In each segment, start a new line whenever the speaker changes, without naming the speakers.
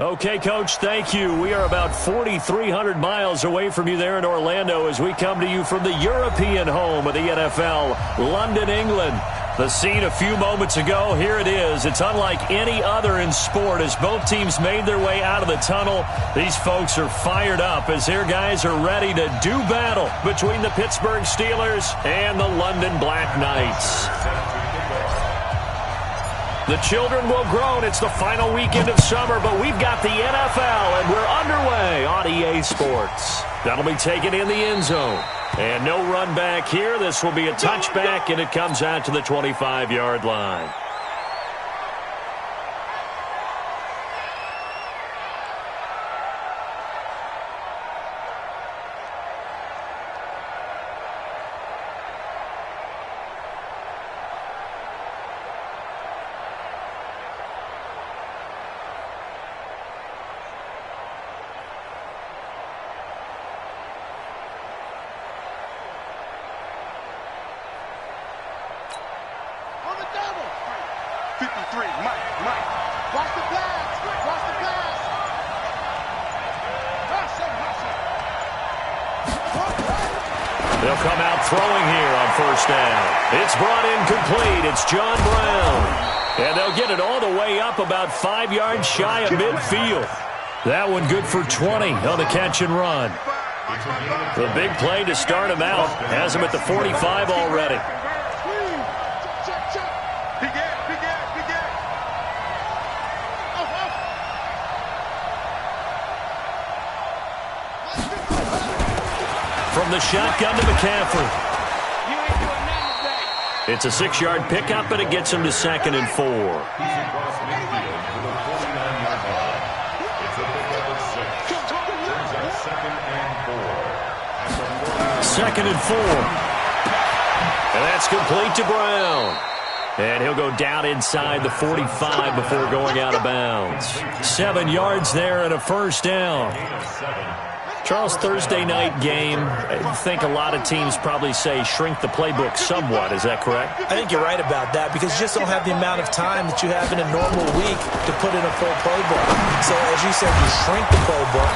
Okay, Coach, thank you. We are about 4,300 miles away from you there in Orlando as we come to you from the European home of the NFL, London, England. The scene a few moments ago, here it is. It's unlike any other in sport as both teams made their way out of the tunnel. These folks are fired up as their guys are ready to do battle between the Pittsburgh Steelers and the London Black Knights. The children will groan. It's the final weekend of summer, but we've got the NFL, and we're underway on EA Sports. That'll be taken in the end zone. And no run back here. This will be a touchback, and it comes out to the 25-yard line.
They'll come out throwing here on first down. It's brought in complete. It's John Brown. And they'll get it all the way up about 5 yards shy of midfield. That one good for 20 on the catch and run. The big play to start him out has him at the 45 already. From the shotgun to McCaffrey. It's a 6-yard pickup, and it gets him to 2nd and 4. Second and 4. And that's complete to Brown. And he'll go down inside the 45 before going out of bounds. 7 yards there and a first down. Charles, Thursday night game, I think a lot of teams probably say shrink the playbook somewhat. Is that correct?
I think you're right about that because you just don't have the amount of time that you have in a normal week to put in a full playbook. So as you said, you shrink the playbook,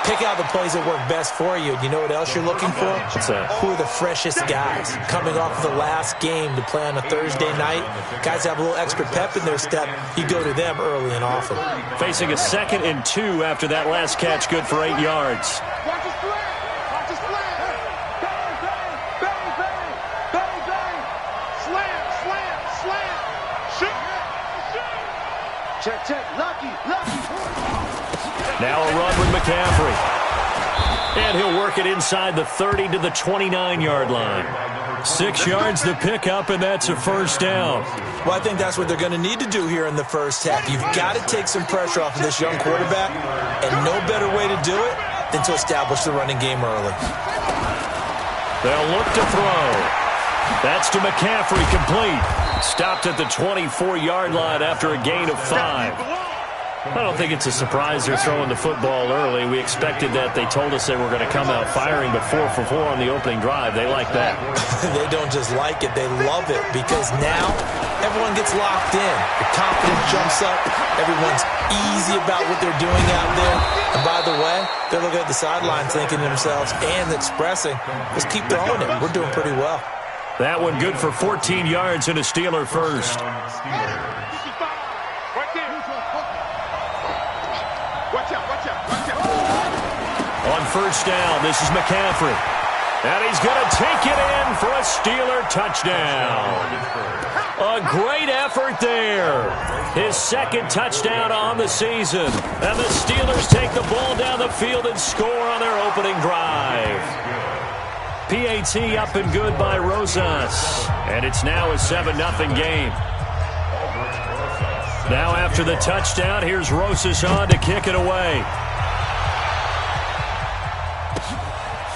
pick out the plays that work best for you. You know what else you're looking for?
What's that?
Who are the freshest guys coming off of the last game to play on a Thursday night? Guys have a little extra pep in their step. You go to them early and often.
Facing a 2nd and 2 after that last catch, good for 8 yards.
Watch his slant. Watch his slant. Bang, bang, bang, bang, bang, bang. Slant, slant, slant. Shoot. Check, check. Lucky, lucky.
Now a run with McCaffrey. And he'll work it inside the 30 to the 29-yard line.
6 yards the pickup, and that's a first down.
Well, I think that's what they're going to need to do here in the first half. You've got to take some pressure off of this young quarterback, and no better way to do it than to establish the running game early.
They'll look to throw. That's to McCaffrey, complete. Stopped at the 24-yard line after a gain of 5.
I don't think it's a surprise they're throwing the football early. We expected that. They told us they were going to come out firing, but 4 for 4 on the opening drive. They like that.
They don't just like it. They love it because now everyone gets locked in. The confidence jumps up. Everyone's easy about what they're doing out there. And by the way, they're looking at the sideline thinking to themselves and expressing, let's keep throwing it. We're doing pretty well.
That one good for 14 yards and a Steeler first. On first down, this is McCaffrey. And he's going to take it in for a Steeler touchdown. A great effort there. His 2nd touchdown on the season. And the Steelers take the ball down the field and score on their opening drive. PAT up and good by Rosas. And it's now a 7-0 game. Now after the touchdown, here's Rosas on to kick it away.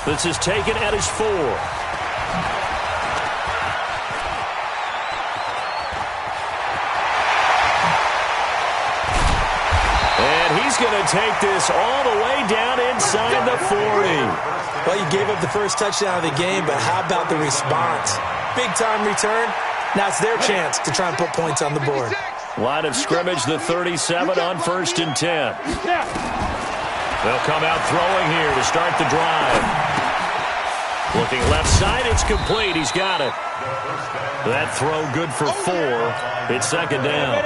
This is taken at his 4. And he's going to take this all the way down inside the 40.
Well, you gave up the first touchdown of the game, but how about the response? Big-time return. Now it's their chance to try and put points on the board.
Line of scrimmage, the 37 on 1st and 10. They'll come out throwing here to start the drive. Looking left side, it's complete. He's got it. That throw good for 4. It's 2nd down.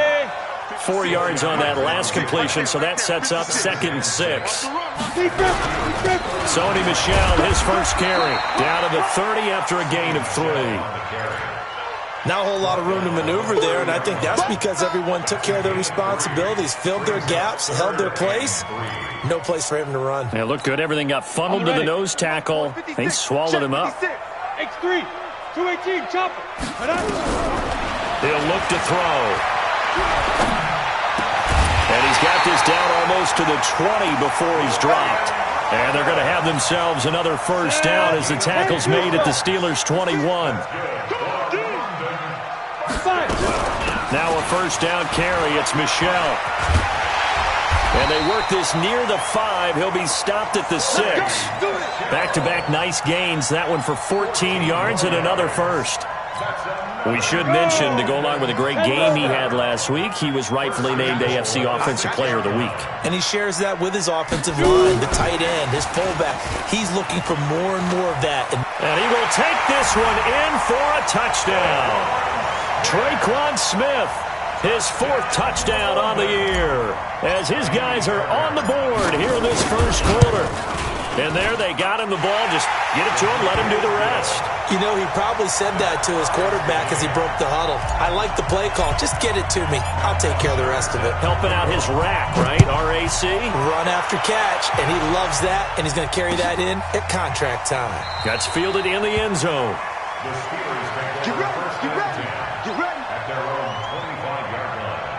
4 yards on that last completion, so that sets up 2nd and 6. Sony Michel, his first carry. Down to the 30 after a gain of 3.
Not a whole lot of room to maneuver there, and I think that's because everyone took care of their responsibilities, filled their gaps, held their place. No place for him to run.
It looked good. Everything got funneled to the nose tackle. He swallowed him up.
X3, 218, chopper.
He'll look to throw. And he's got this down almost to the 20 before he's dropped. And they're going to have themselves another first down as the tackle's made at the Steelers' 21. Now a first down carry. It's Michel. And they work this near the 5. He'll be stopped at the 6. Back-to-back nice gains. That one for 14 yards and another first. We should mention, to go along with a great game he had last week, he was rightfully named AFC Offensive Player of the Week.
And he shares that with his offensive line, the tight end, his fullback. He's looking for more and more of that.
And he will take this one in for a touchdown. Traquan Smith, his 4th touchdown on the year, as his guys are on the board here in this first quarter. And there they got him the ball. Just get it to him, let him do the rest.
You know, he probably said that to his quarterback as he broke the huddle. I like the play call. Just get it to me. I'll take care of the rest of it.
Helping out his rack, right? RAC.
Run after catch, and he loves that, and he's going to carry that in at contract time.
Gets fielded in the end zone.
Get ready, get ready, get ready. At their own 25-yard line.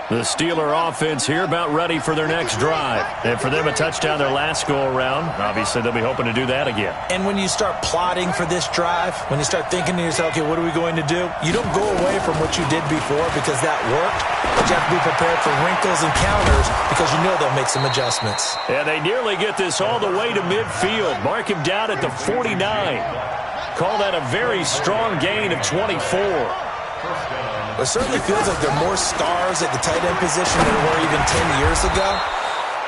The Steeler offense here about ready for their next drive. And for them, a touchdown their last go-around. Obviously, they'll be hoping to do that again.
And when you start plotting for this drive, when you start thinking to yourself, okay, what are we going to do? You don't go away from what you did before because that worked. But you have to be prepared for wrinkles and counters because you know they'll make some adjustments.
Yeah, they nearly get this all the way to midfield. Mark him down at the 49. Call that a very strong gain of 24.
It certainly feels like there are more stars at the tight end position than there were even 10 years ago.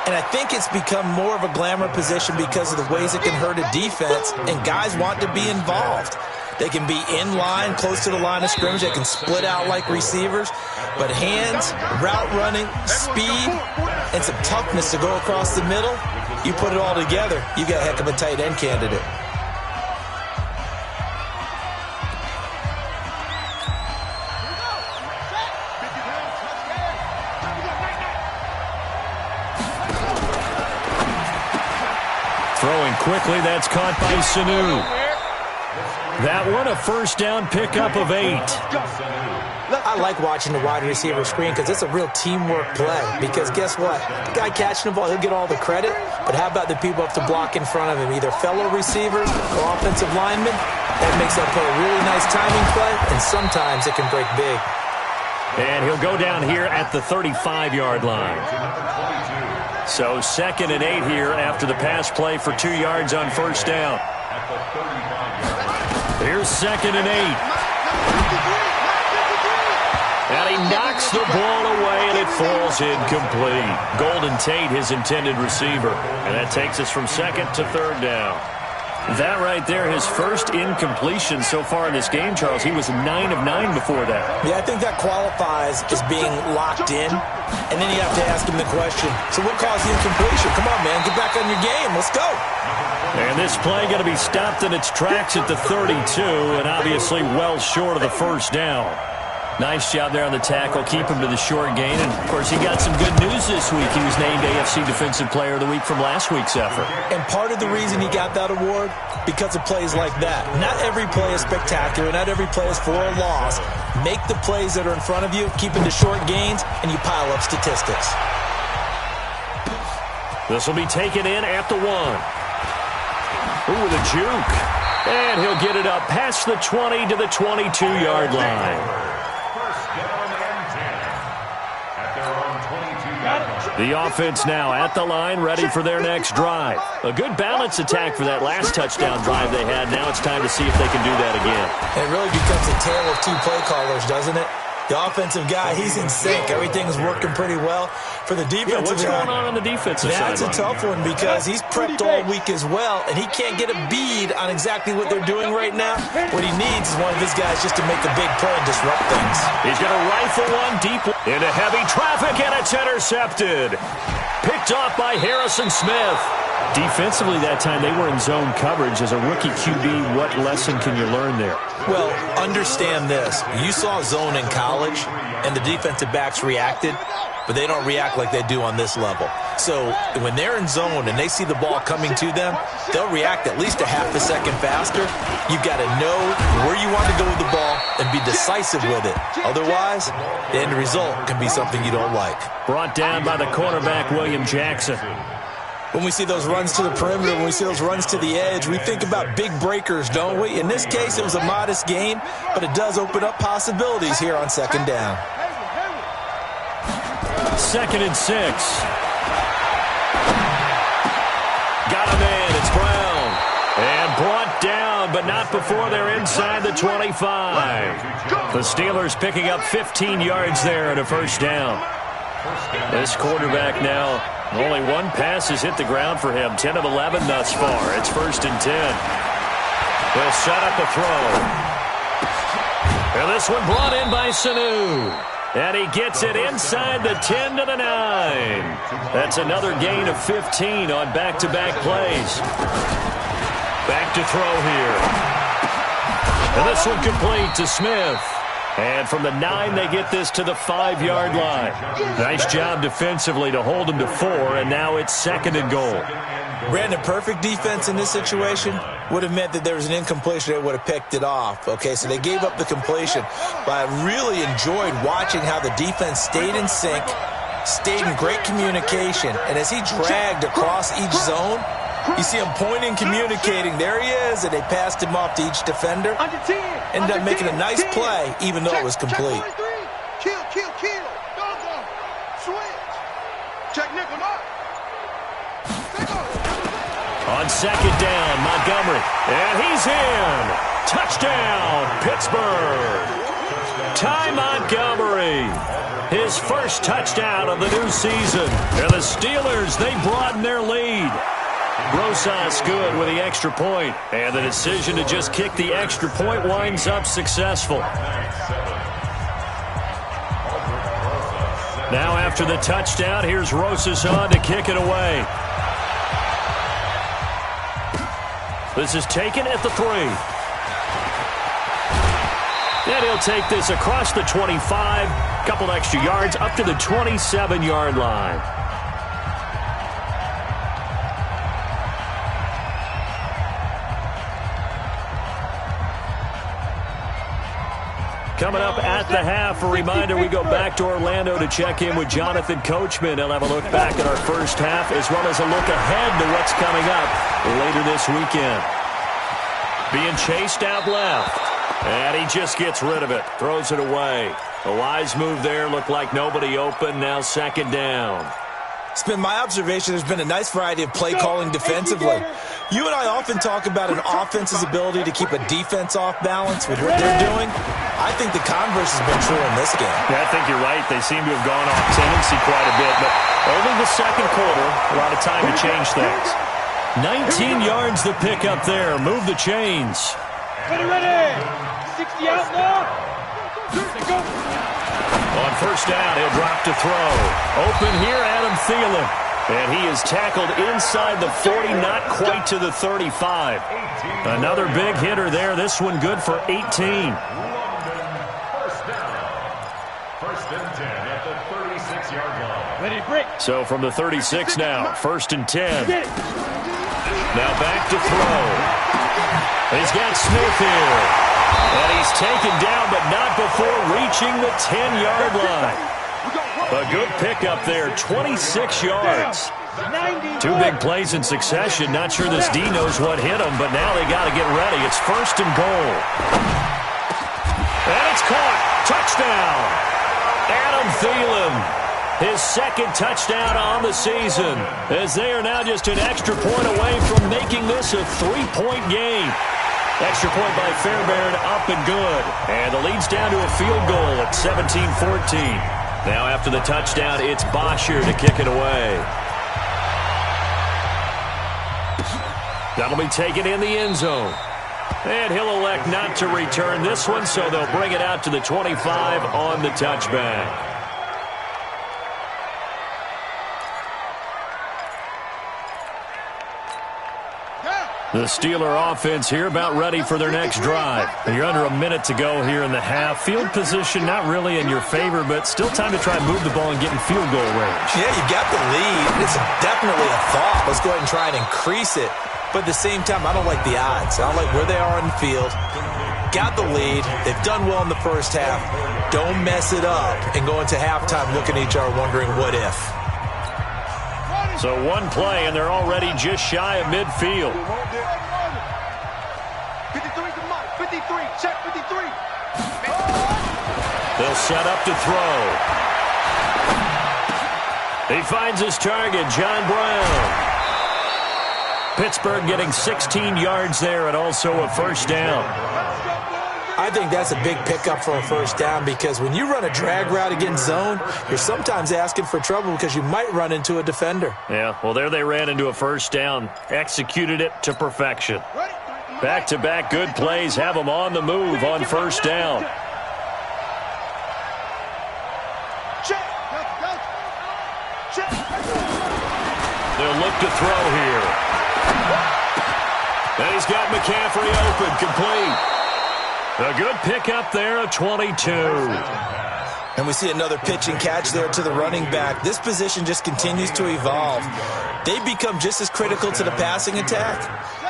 And I think it's become more of a glamour position because of the ways it can hurt a defense, and guys want to be involved. They can be in line, close to the line of scrimmage. They can split out like receivers. But hands, route running, speed, and some toughness to go across the middle, you put it all together, you got a heck of a tight end candidate.
Throwing quickly, that's caught by Sanu. That one, a first down pickup of 8.
I like watching the wide receiver screen because it's a real teamwork play. Because guess what? The guy catching the ball, he'll get all the credit. But how about the people up to block in front of him? Either fellow receivers or offensive linemen. That makes that play a really nice timing play, and sometimes it can break big.
And he'll go down here at the 35-yard line. So 2nd and 8 here after the pass play for 2 yards on first down. Here's 2nd and 8. And he knocks the ball away, and it falls incomplete. Golden Tate, his intended receiver. And that takes us from 2nd to 3rd down. That right there, his first incompletion so far in this game, Charles. He was 9 of 9 before that.
Yeah, I think that qualifies as being locked in. And then you have to ask him the question, so what caused the incompletion? Come on, man, get back on your game. Let's go.
And this play going to be stopped in its tracks at the 32, and obviously well short of the first down. Nice job there on the tackle. Keep him to the short gain. And, of course, he got some good news this week. He was named AFC Defensive Player of the Week from last week's effort.
And part of the reason he got that award, because of plays like that. Not every play is spectacular. Not every play is for a loss. Make the plays that are in front of you, keep them to short gains, and you pile up statistics.
This will be taken in at the 1. Ooh, with a juke. And he'll get it up past the 20 to the 22-yard line. The offense now at the line, ready for their next drive. A good balance attack for that last touchdown drive they had. Now it's time to see if they can do that again.
It really becomes a tale of two play callers, doesn't it? The offensive guy, he's in sync. Everything's working pretty well. For the defensive
what's
guy,
going on the defensive side?
that's a tough one because he's prepped all week as well, and he can't get a bead on exactly what they're doing right now. What he needs is one of his guys just to make a big play and disrupt things.
He's going to rifle one deep into heavy traffic, and it's intercepted. Picked off by Harrison Smith. Defensively that time, they were in zone coverage. As a rookie QB, what lesson can you learn there?
Well, understand this. You saw zone in college, and the defensive backs reacted, but they don't react like they do on this level. So when they're in zone and they see the ball coming to them, they'll react at least a half a second faster. You've got to know where you want to go with the ball and be decisive with it. Otherwise, the end result can be something you don't like.
Brought down by the cornerback, William Jackson.
When we see those runs to the perimeter, when we see those runs to the edge, we think about big breakers, don't we? In this case, it was a modest gain, but it does open up possibilities here on second down.
2nd and 6. Got a man. It's Brown. And brought down, but not before they're inside the 25. The Steelers picking up 15 yards there and a first down. This quarterback now, only one pass has hit the ground for him. 10 of 11 thus far. It's 1st and 10. He'll set up a throw. And this one brought in by Sanu. And he gets it inside the 10 to the 9. That's another gain of 15 on back-to-back plays. Back to throw here. And this one complete to Smith. And from the 9, they get this to the 5-yard line. Nice job defensively to hold them to 4, and now it's 2nd and goal.
Brandon, perfect defense in this situation would have meant that there was an incompletion. They would have picked it off. Okay, so they gave up the completion. But I really enjoyed watching how the defense stayed in sync, stayed in great communication, and as he dragged across each zone, you see him pointing, communicating. There he is, and they passed him off to each defender. Ended up making a nice play, even though it was complete.
Kill. Dogs on. Switch. Check nickel up.
On 2nd down, Montgomery. And he's in. Touchdown, Pittsburgh. Ty Montgomery. His first touchdown of the new season. And the Steelers, they broaden their lead. Rosas good with the extra point, and the decision to just kick the extra point winds up successful. Now after the touchdown, here's Rosas on to kick it away. This is taken at the 3. And he'll take this across the 25, couple extra yards up to the 27-yard line. Coming up at the half, a reminder, we go back to Orlando to check in with Jonathan Coachman. He'll have a look back at our first half as well as a look ahead to what's coming up later this weekend. Being chased out left, and he just gets rid of it, throws it away. A wise move there, looked like nobody open, now 2nd down.
It's been my observation there's been a nice variety of play calling defensively. You and I often talk about an offense's ability to keep a defense off balance with what they're doing. I think the converse has been true in this game.
Yeah, I think you're right. They seem to have gone off tendency quite a bit, but only the 2nd quarter, a lot of time to change things. 19 yards the pick up there. Move the chains.
Ready. 60 out now. Go.
On 1st down, he'll drop to throw. Open here, Adam Thielen. And he is tackled inside the 40, not quite to the 35. Another big hitter there. This one good for 18.
1st and 10 at the 36-yard line.
Ready, break.
So from the 36 now, 1st and 10. Now back to throw. He's got Smith here. And he's taken down, but not before reaching the 10-yard line. A good pickup there, 26 yards. 2 big plays in succession. Not sure this D knows what hit him, but now they got to get ready. It's 1st and goal. And it's caught. Touchdown. Adam Thielen. His second touchdown on the season, as they are now just an extra point away from making this a 3-point game. Extra point by Fairbairn, up and good. And the lead's down to a field goal at 17-14. Now after the touchdown, it's Bosher to kick it away. That'll be taken in the end zone. And he'll elect not to return this one, so they'll bring it out to the 25 on the touchback. The Steeler offense here about ready for their next drive. You're under a minute to go here in the half. Field position not really in your favor, but still time to try and move the ball and get in field goal range.
Yeah, you've got the lead. It's definitely a thought. Let's go ahead and try and increase it. But at the same time, I don't like the odds. I don't like where they are in the field. Got the lead. They've done well in the first half. Don't mess it up and go into halftime looking at each other wondering what if.
So one play, and they're already just shy of midfield.
53 to Mike. 53. Check 53.
They'll set up to throw. He finds his target, John Brown. Pittsburgh getting 16 yards there and also a first down.
I think that's a big pickup for a first down because when you run a drag route against zone, you're sometimes asking for trouble because you might run into a defender.
Yeah, well, there they ran into a first down. Executed it to perfection. Back-to-back good plays have them on the move on first down. They'll look to throw here. And he's got McCaffrey open, complete. A good pickup there, a 22.
And we see another pitch and catch there to the running back. This position just continues to evolve. They become just as critical to the passing attack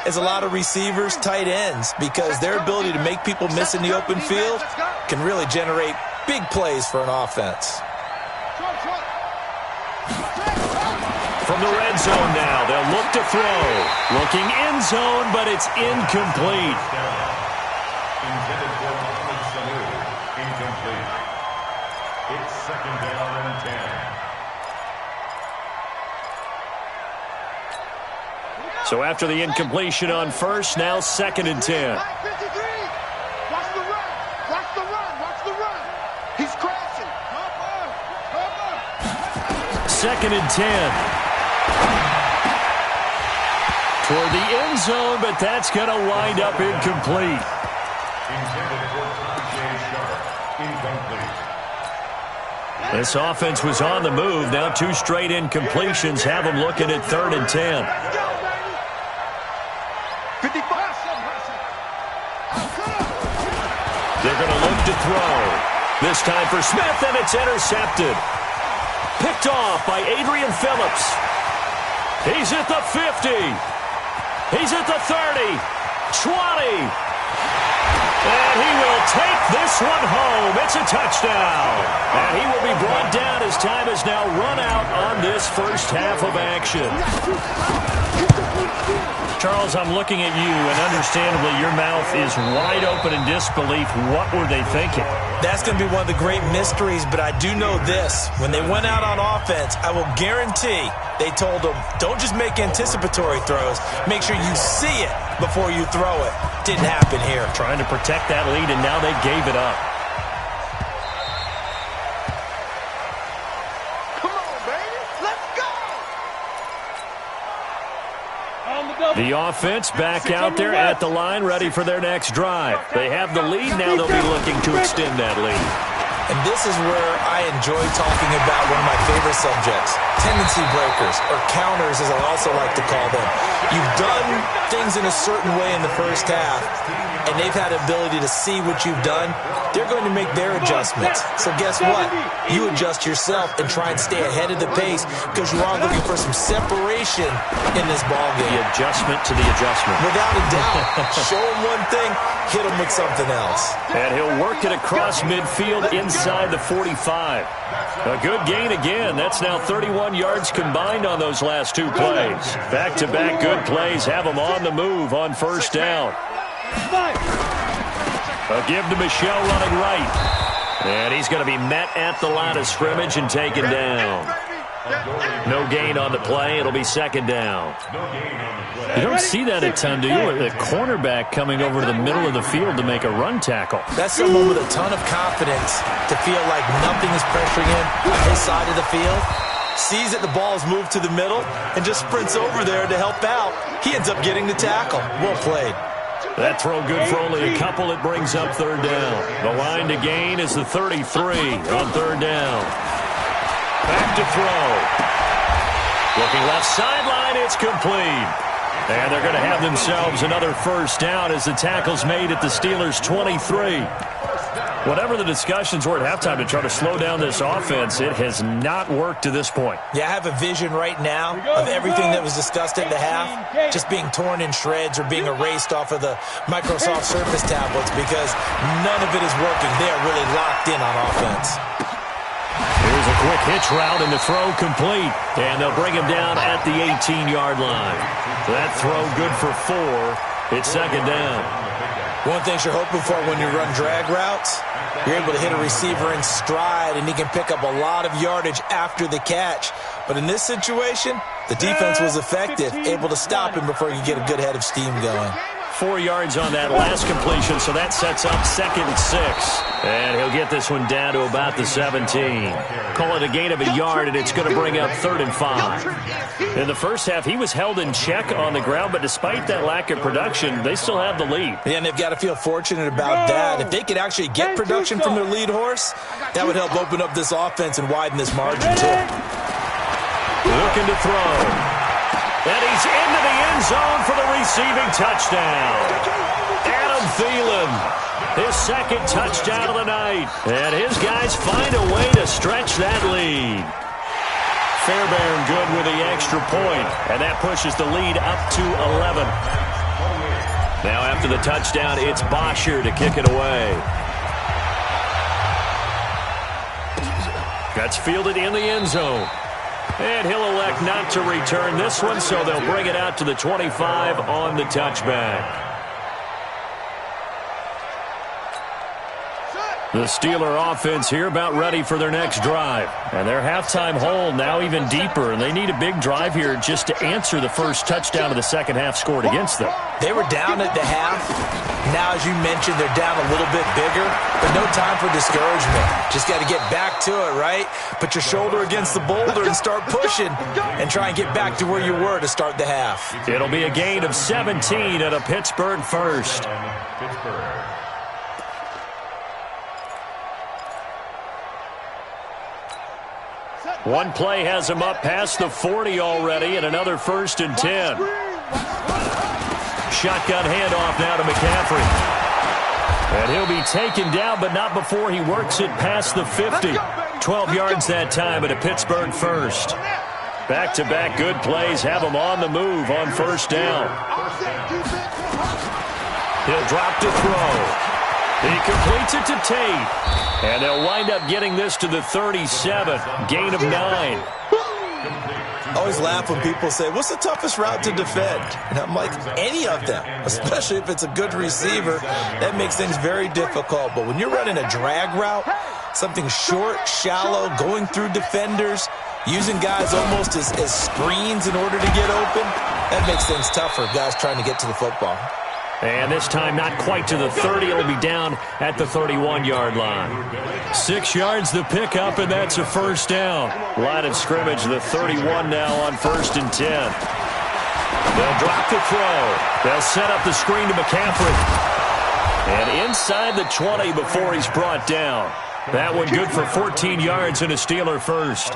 as a lot of receivers, tight ends, because their ability to make people miss in the open field can really generate big plays for an offense.
From the red zone now, they'll look to throw. Looking end zone, but it's incomplete.
Intended for Mohamed Sanu. Incomplete. It's second down and 10.
So after the incompletion on first, now second and 10.
Watch the run. Watch the run. Watch the run. He's crashing.
Second and 10. Toward the end zone, but that's going to wind up incomplete.
Intended for Tajay Sharp. Incomplete.
This offense was on the move. Now two straight incompletions have them looking at third and 10.
55.
They're going to look to throw. This time for Smith, and it's intercepted. Picked off by Adrian Phillips. He's at the 50. He's at the 30. 20. And he will take this one home. It's a touchdown. And he will be brought down as time has now run out on this first half of action. Charles, I'm looking at you, and understandably your mouth is wide open in disbelief. What were they thinking?
That's going to be one of the great mysteries, but I do know this. When they went out on offense, I will guarantee they told them, don't just make anticipatory throws. Make sure you see it before you throw it. Didn't happen here.
Trying to protect that lead, and now they gave it up.
Come on, baby. Let's go.
The offense back out there at the line, ready for their next drive. They have the lead. Now they'll be looking to extend that lead.
And this is where I enjoy talking about one of my favorite subjects, tendency breakers, or counters as I also like to call them. You've done things in a certain way in the first half, and they've had the ability to see what you've done. They're going to make their adjustments. So guess what? You adjust yourself and try and stay ahead of the pace because you are looking for some separation in this ballgame.
The adjustment to the adjustment.
Without a doubt. Show them one thing, hit them with something else.
And he'll work it across midfield inside the 45. A good gain again. That's now 31 yards combined on those last two plays. Back-to-back good plays have them on the move on first down. A give to Michel running right. And he's going to be met at the line of scrimmage and taken down. No gain on the play. It'll be second down.
You don't see that a ton, do you? A cornerback coming over to the middle of the field to make a run tackle.
That's someone with a ton of confidence to feel like nothing is pressuring him on his side of the field. Sees that the ball is moved to the middle and just sprints over there to help out. He ends up getting the tackle. Well played.
That throw good for only a couple. It brings up third down. The line to gain is the 33 on third down. Back to throw. Looking left sideline, it's complete. And they're going to have themselves another first down as the tackle's made at the Steelers' 23. Whatever the discussions were at halftime to try to slow down this offense, it has not worked to this point.
Yeah, I have a vision right now of everything that was discussed at the half just being torn in shreds or being erased off of the Microsoft Surface tablets because none of it is working. They are really locked in on offense.
Here's a quick hitch route and the throw complete. And they'll bring him down at the 18-yard line. That throw good for 4. It's second down.
One thing you're hoping for when you run drag routes, you're able to hit a receiver in stride and he can pick up a lot of yardage after the catch. But in this situation, the defense was effective, able to stop him before you get a good head of steam going.
4 yards on that last completion, so that sets up second and 6. And he'll get this one down to about the 17. Call it a gain of a yard, and it's going to bring up third and 5. In the first half, he was held in check on the ground, but despite that lack of production, they still have the lead.
Yeah, and they've got to feel fortunate about that. If they could actually get production from their lead horse, that would help open up this offense and widen this margin, too.
Looking to throw. And he's into the end zone for the receiving touchdown. Adam Thielen, his second touchdown of the night. And his guys find a way to stretch that lead. Fairbairn good with the extra point, and that pushes the lead up to 11. Now after the touchdown, it's Bosher to kick it away. That's fielded in the end zone. And he'll elect not to return this one, so they'll bring it out to the 25 on the touchback. The Steeler offense here about ready for their next drive. And their halftime hole now even deeper, and they need a big drive here just to answer the first touchdown of the second half scored against them.
They were down at the half. Now, as you mentioned, they're down a little bit bigger, but no time for discouragement. Just got to get back to it, right? Put your shoulder against the boulder and start pushing and try and get back to where you were to start the half.
It'll be a gain of 17 at a Pittsburgh first. One play has him up past the 40 already, and another first and 10. Shotgun handoff now to McCaffrey. And he'll be taken down, but not before he works it past the 50. 12 yards that time at a Pittsburgh first. Back-to-back good plays have him on the move on first down. He'll drop to throw. He completes it to Tate. And they'll wind up getting this to the 37. Gain of 9.
I always laugh when people say, what's the toughest route to defend? And I'm like, any of them, especially if it's a good receiver. That makes things very difficult. But when you're running a drag route, something short, shallow, going through defenders, using guys almost as screens in order to get open, that makes things tougher, guys trying to get to the football.
And this time not quite to the 30. It'll be down at the 31-yard line. 6 yards the pickup, and that's a first down. Line of scrimmage, the 31 now on first and 10. They'll drop the throw. They'll set up the screen to McCaffrey. And inside the 20 before he's brought down. That one good for 14 yards and a Steeler first.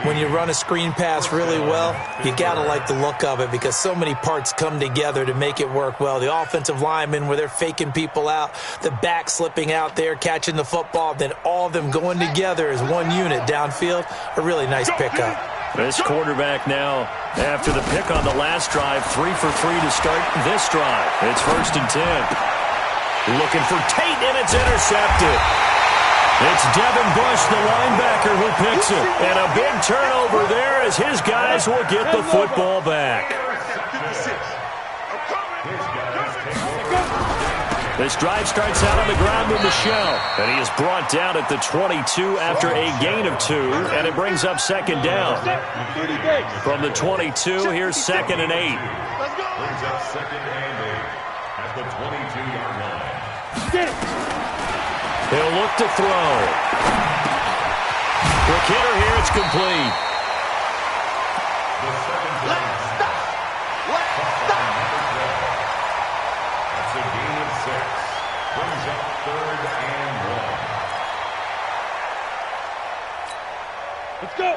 When you run a screen pass really well, you got to like the look of it because so many parts come together to make it work well. The offensive linemen where they're faking people out, the back slipping out there, catching the football, then all of them going together as one unit downfield. A really nice pickup.
This quarterback now, after the pick on the last drive, 3 for 3 to start this drive. It's first and 10. Looking for Tate, and it's intercepted. It's Devin Bush, the linebacker, who picks it. And a big turnover there as his guys will get the football back. This drive starts out on the ground with Michel. And he is brought down at the 22 after a gain of 2. And it brings up second down. From the 22, here's 2nd and 8.
Brings up 2nd and 8 at the 22-yard line.
He'll look to throw. Quick hitter here, it's complete.
Let's stop.
That's a gain of 6. Brings up 3rd and 1.
Let's go.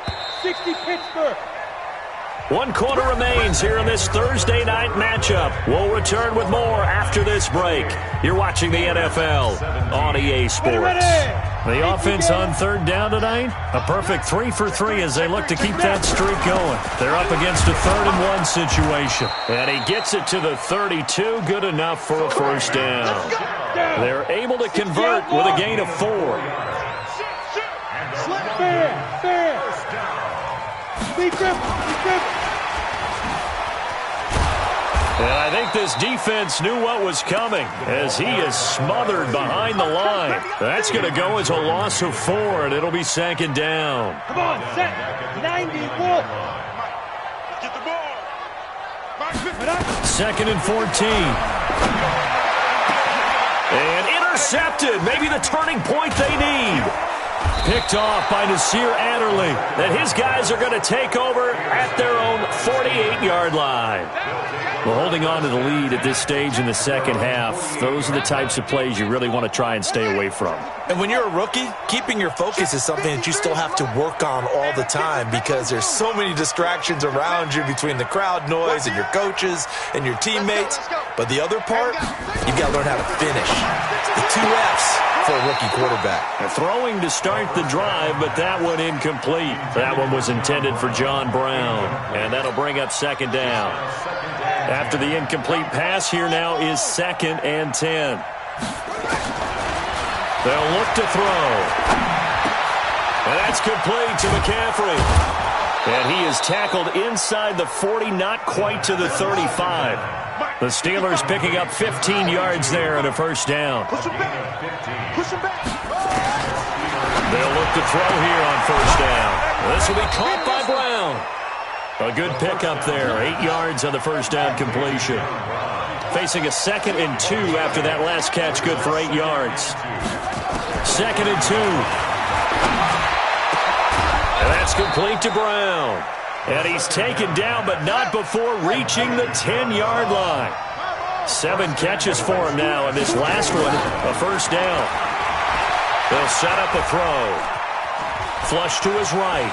60 Pittsburgh.
1 quarter remains here in this Thursday night matchup. We'll return with more after this break. You're watching the NFL on EA Sports. The offense on 3rd down tonight, a perfect 3 for 3 as they look to keep that streak going. They're up against a 3rd and 1 situation. And he gets it to the 32, good enough for a first down. They're able to convert with a gain of 4.
Fair.
And I think this defense knew what was coming as he is smothered behind the line. That's going to go as a loss of 4, and it'll be 2nd down.
Come on, set. 90, Wolf. Get the ball.
2nd and 14. And intercepted. Maybe the turning point they need. Picked off by Nasir Adderley. And his guys are going to take over at their own 48-yard line. Well, holding on to the lead at this stage in the second half, those are the types of plays you really want to try and stay away from.
And when you're a rookie, keeping your focus is something that you still have to work on all the time because there's so many distractions around you between the crowd noise and your coaches and your teammates. But the other part, you've got to learn how to finish. The 2 Fs for a rookie quarterback.
Throwing to start the drive, but that one incomplete. That one was intended for John Brown, and that'll bring up 2nd down. After the incomplete pass, here now is 2nd and 10. They'll look to throw. And that's complete to McCaffrey. And he is tackled inside the 40, not quite to the 35. The Steelers picking up 15 yards there and a first down.
Push him back.
They'll look to throw here on first down. This will be caught by Brown. A good pickup there. 8 yards on the first down completion. Facing a 2nd and 2 after that last catch, good for 8 yards. 2nd and 2. And that's complete to Brown. And he's taken down, but not before reaching the 10-yard line. 7 catches for him now, and this last one, a first down. They'll set up a throw. Flush to his right.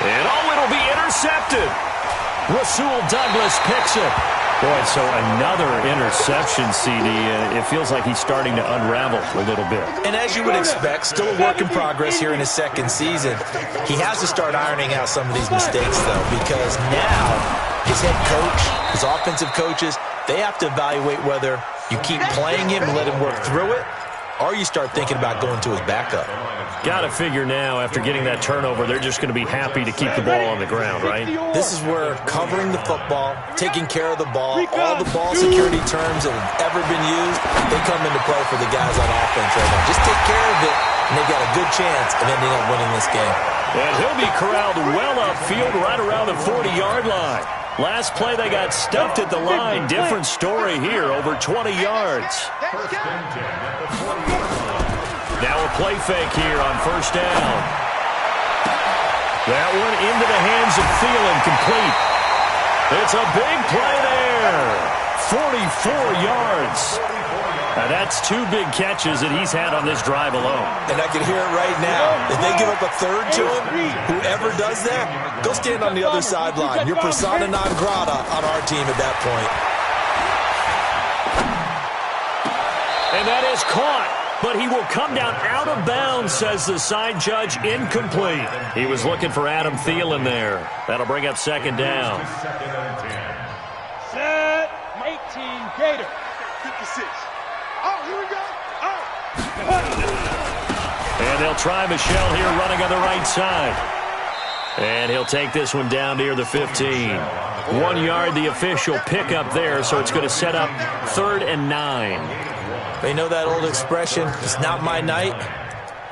And it'll be intercepted. Rasul Douglas picks it. Boy, so another interception, CD. It feels like he's starting to unravel a little bit.
And as you would expect, still a work in progress here in his 2nd season. He has to start ironing out some of these mistakes, though, because now his head coach, his offensive coaches, they have to evaluate whether you keep playing him and let him work through it, or you start thinking about going to his backup.
Got to figure now, after getting that turnover, they're just going to be happy to keep the ball on the ground, right?
This is where covering the football, taking care of the ball, all the ball security terms that have ever been used, they come into play for the guys on offense right now. Just take care of it, and they've got a good chance of ending up winning this game.
And he'll be corralled well upfield right around the 40-yard line. Last play, they got stuffed at the line. Different story here, over 20 yards.
First and 10 at the 40-yard line.
Now a play fake here on first down. That one into the hands of Thielen, complete. It's a big play there. 44 yards. Now that's 2 big catches that he's had on this drive alone.
And I can hear it right now. If they give up a 3rd to him, whoever does that, go stand on the other sideline. You're persona non grata on our team at that point.
And that is caught. But he will come down out of bounds, says the side judge. Incomplete. He was looking for Adam Thielen there. That'll bring up 2nd down.
2nd and 10.
Set. 18 Gator. 56. Oh, here we go. Oh.
And they'll try Michel here running on the right side. And he'll take this one down near the 15. 1 yard, the official pickup there, so it's going to set up 3rd and 9.
They know that old expression, it's not my night.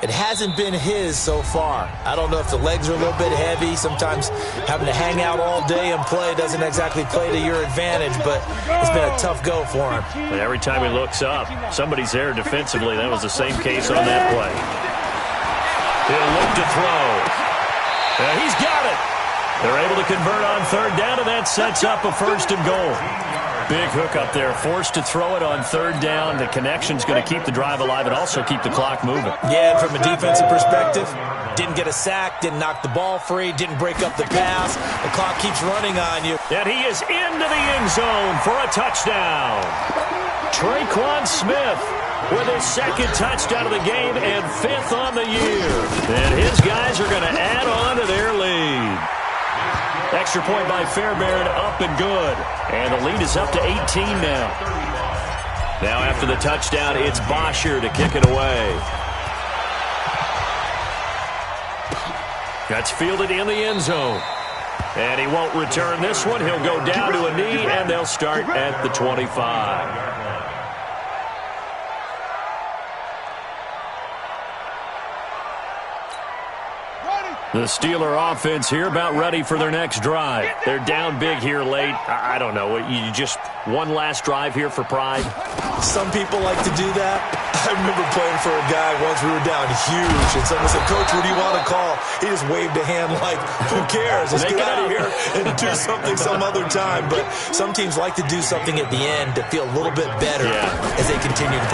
It hasn't been his so far. I don't know if the legs are a little bit heavy. Sometimes having to hang out all day and play doesn't exactly play to your advantage, but it's been a tough go for him.
And every time he looks up, somebody's there defensively. That was the same case on that play. He'll look to throw. He's got it. They're able to convert on 3rd down, and that sets up a 1st and goal. Big hook up there, forced to throw it on 3rd down. The connection's going to keep the drive alive and also keep the clock moving.
Yeah, and from a defensive perspective, didn't get a sack, didn't knock the ball free, didn't break up the pass. The clock keeps running on you.
And he is into the end zone for a touchdown. Traquan Smith with his 2nd touchdown of the game and 5th on the year. And his guys are going to add on to their lead. Extra point by Fairbairn, up and good. And the lead is up to 18 now. Now after the touchdown, it's Bosher to kick it away. That's fielded in the end zone. And he won't return this one. He'll go down to a knee, and they'll start at the 25. The Steeler offense here about ready for their next drive. They're down big here late. I don't know. You just one last drive here for pride?
Some people like to do that. I remember playing for a guy once. We were down huge, and someone said, "Coach, what do you want to call?" He just waved a hand like, "Who cares? Let's get out of here and do something some other time." But some teams like to do something at the end to feel a little bit better as they continue to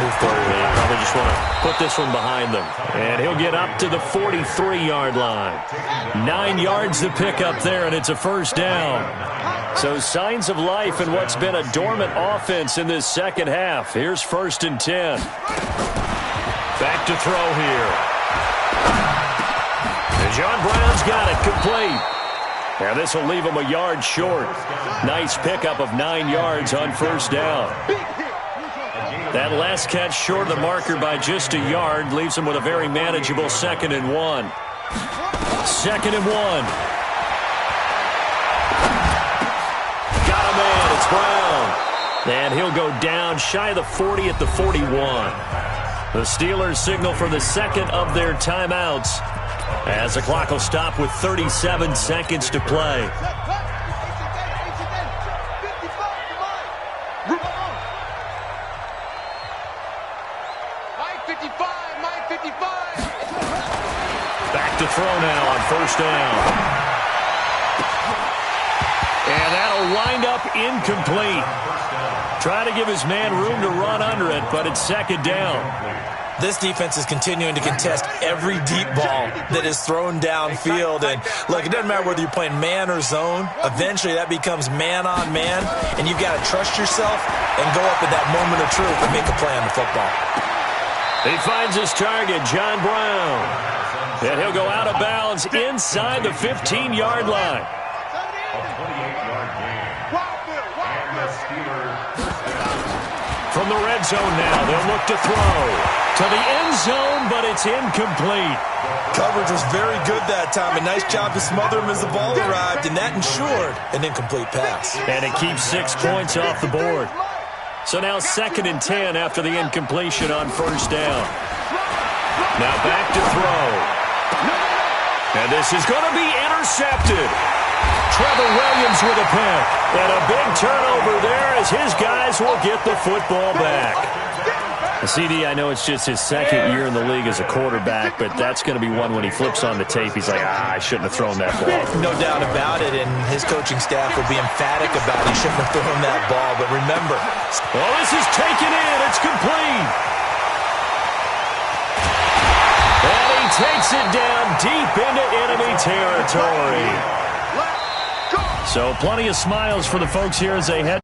move forward.
They probably just want to put this one behind them. And he'll get up to the 43-yard line. 9 yards to pick up there, and it's a 1st down. So signs of life in what's been a dormant offense in this second half. Here's 1st and 10. Back to throw here. And John Brown's got it complete. Now this will leave him a yard short. Nice pickup of 9 yards on 1st down. That last catch short of the marker by just a yard leaves him with a very manageable 2nd and 1. 2nd and 1. Got a man. It's Brown. And he'll go down shy of the 40 at the 41. The Steelers signal for the 2nd of their timeouts as the clock will stop with 37 seconds to play. Back to throw now on 1st down. And that'll wind up incomplete. Try to give his man room to run under it, but it's 2nd down.
This defense is continuing to contest every deep ball that is thrown downfield. And, look, it doesn't matter whether you're playing man or zone. Eventually, that becomes man-on-man, and you've got to trust yourself and go up at that moment of truth and make a play on the football.
He finds his target, John Brown. And he'll go out of bounds inside the 15-yard line. From the red zone now, they'll look to throw. To the end zone, but it's incomplete.
Coverage was very good that time. A nice job to smother him as the ball arrived, and that ensured an incomplete pass.
And it keeps 6 points off the board. So now 2nd and 10 after the incompletion on 1st down. Now back to throw. And this is going to be intercepted. Trevor Williams with a pick. And a big turnover there as his guys will get the football back. CD, I know it's just his 2nd year in the league as a quarterback, but that's going to be one when he flips on the tape. He's like, I shouldn't have thrown that ball.
No doubt about it, and his coaching staff will be emphatic about he shouldn't have thrown that ball. But remember,
well, this is taken in. It's complete. And he takes it down deep into enemy territory. So plenty of smiles for the folks here as they head